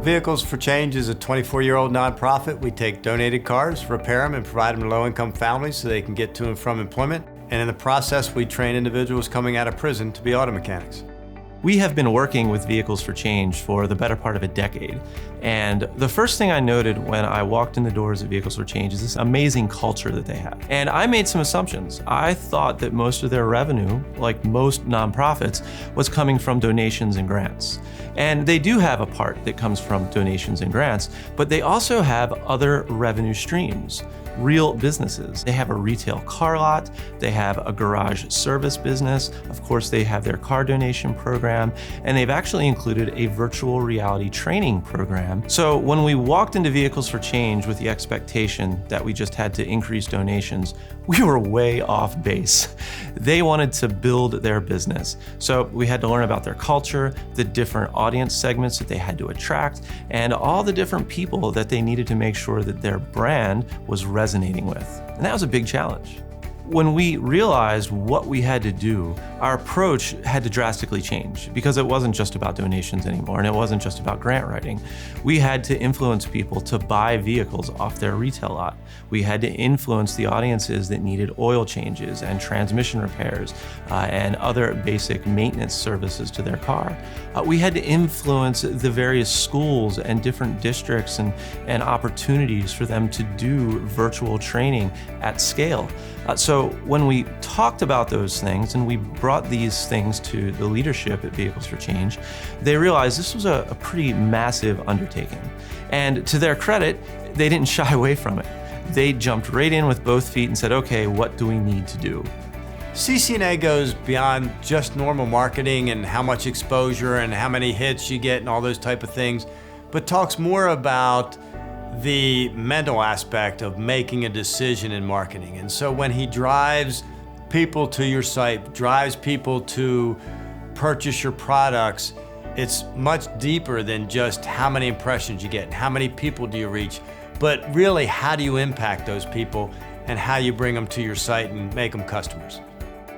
Vehicles for Change is a 24-year-old nonprofit. We take donated cars, repair them, and provide them to low-income families so they can get to and from employment. And in the process, we train individuals coming out of prison to be auto mechanics. We have been working with Vehicles for Change for the better part of a decade. And the first thing I noted when I walked in the doors of Vehicles for Change is this amazing culture that they have. And I made some assumptions. I thought that most of their revenue, like most nonprofits, was coming from donations and grants. And they do have a part that comes from donations and grants, but they also have other revenue streams. Real businesses. They have a retail car lot, they have a garage service business, of course they have their car donation program, and they've actually included a virtual reality training program. So when we walked into Vehicles for Change with the expectation that we just had to increase donations, we were way off base. They wanted to build their business. So we had to learn about their culture, the different audience segments that they had to attract, and all the different people that they needed to make sure that their brand was resonating with. And that was a big challenge. When we realized what we had to do, our approach had to drastically change because it wasn't just about donations anymore and it wasn't just about grant writing. We had to influence people to buy vehicles off their retail lot. We had to influence the audiences that needed oil changes and transmission repairs and other basic maintenance services to their car. We had to influence the various schools and different districts and opportunities for them to do virtual training at scale. So when we talked about those things and we brought these things to the leadership at Vehicles for Change, they realized this was a pretty massive undertaking. And to their credit, they didn't shy away from it. They jumped right in with both feet and said, okay, what do we need to do? CC&A goes beyond just normal marketing and how much exposure and how many hits you get and all those type of things, but talks more about the mental aspect of making a decision in marketing. And so when he drives people to your site, drives people to purchase your products, it's much deeper than just how many impressions you get, how many people do you reach, but really how do you impact those people and how you bring them to your site and make them customers.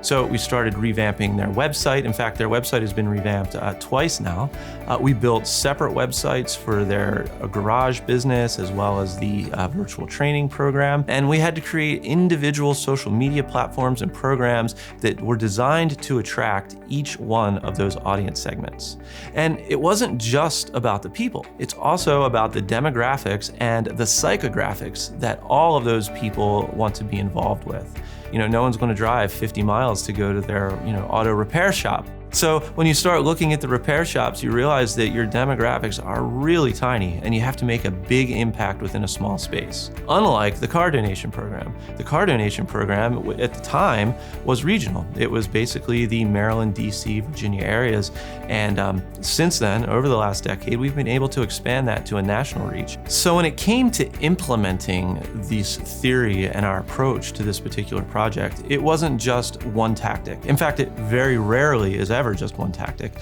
So we started revamping their website. In fact, their website has been revamped twice now. We built separate websites for their garage business as well as the virtual training program. And we had to create individual social media platforms and programs that were designed to attract each one of those audience segments. And it wasn't just about the people. It's also about the demographics and the psychographics that all of those people want to be involved with. You know, no one's going to drive 50 miles to go to their, auto repair shop. So when you start looking at the repair shops, you realize that your demographics are really tiny and you have to make a big impact within a small space. Unlike the car donation program. The car donation program at the time was regional. It was basically the Maryland, DC, Virginia areas. And since then, over the last decade, we've been able to expand that to a national reach. So when it came to implementing this theory and our approach to this particular project, it wasn't just one tactic. In fact, it very rarely is ever just one tactic.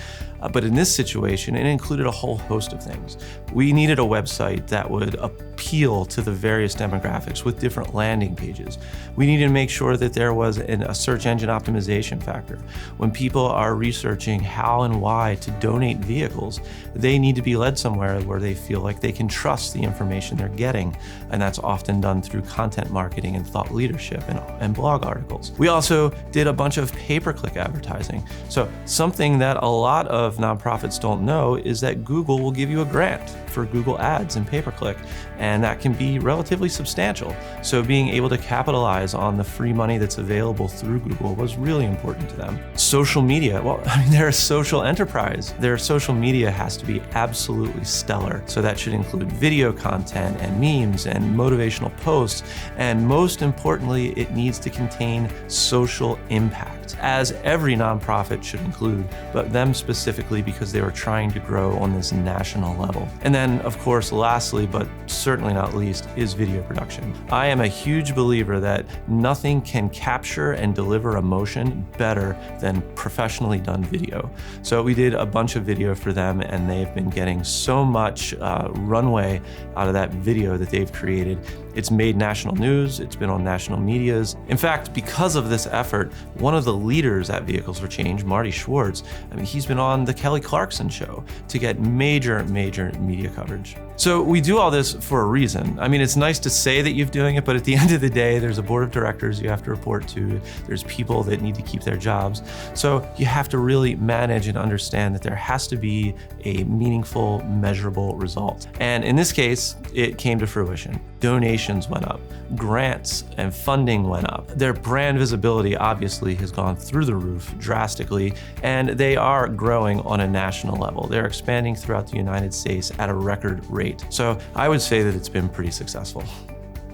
But in this situation, it included a whole host of things. We needed a website that would appeal to the various demographics with different landing pages. We needed to make sure that there was a search engine optimization factor. When people are researching how and why to donate vehicles, they need to be led somewhere where they feel like they can trust the information they're getting. And that's often done through content marketing and thought leadership and blog articles. We also did a bunch of pay-per-click advertising. So something that a lot of nonprofits don't know is that Google will give you a grant for Google Ads and pay-per-click, and that can be relatively substantial. So being able to capitalize on the free money that's available through Google was really important to them. Social media, well, they're a social enterprise. Their social media has to be absolutely stellar. So that should include video content and memes and motivational posts, and most importantly, it needs to contain social impact, as every nonprofit should include, but them specifically because they were trying to grow on this national level. And then, of course, lastly, but certainly not least, is video production. I am a huge believer that nothing can capture and deliver emotion better than professionally done video. So we did a bunch of video for them, and they've been getting so much runway out of that video that they've created. It's made national news, it's been on national medias. In fact, because of this effort, one of the leaders at Vehicles for Change, Marty Schwartz, he's been on the Kelly Clarkson show to get major media coverage. So we do all this for a reason. It's nice to say that you're doing it, but at the end of the day, there's a board of directors you have to report to. There's people that need to keep their jobs. So you have to really manage and understand that there has to be a meaningful, measurable result. And in this case, it came to fruition. Donations went up, grants and funding went up. Their brand visibility obviously has gone through the roof drastically, and they are growing on a national level. They're expanding throughout the United States at a record rate. So I would say that it's been pretty successful.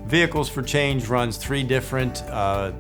Vehicles for Change runs 3 different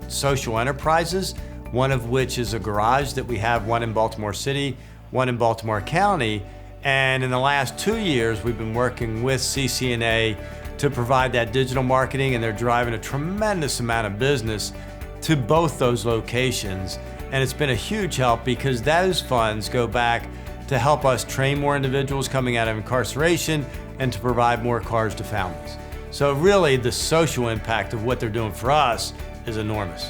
social enterprises, one of which is a garage that we have, one in Baltimore City, one in Baltimore County. And in the last 2 years, we've been working with CC&A to provide that digital marketing, and they're driving a tremendous amount of business to both those locations. And it's been a huge help because those funds go back to help us train more individuals coming out of incarceration and to provide more cars to families. So really, the social impact of what they're doing for us is enormous.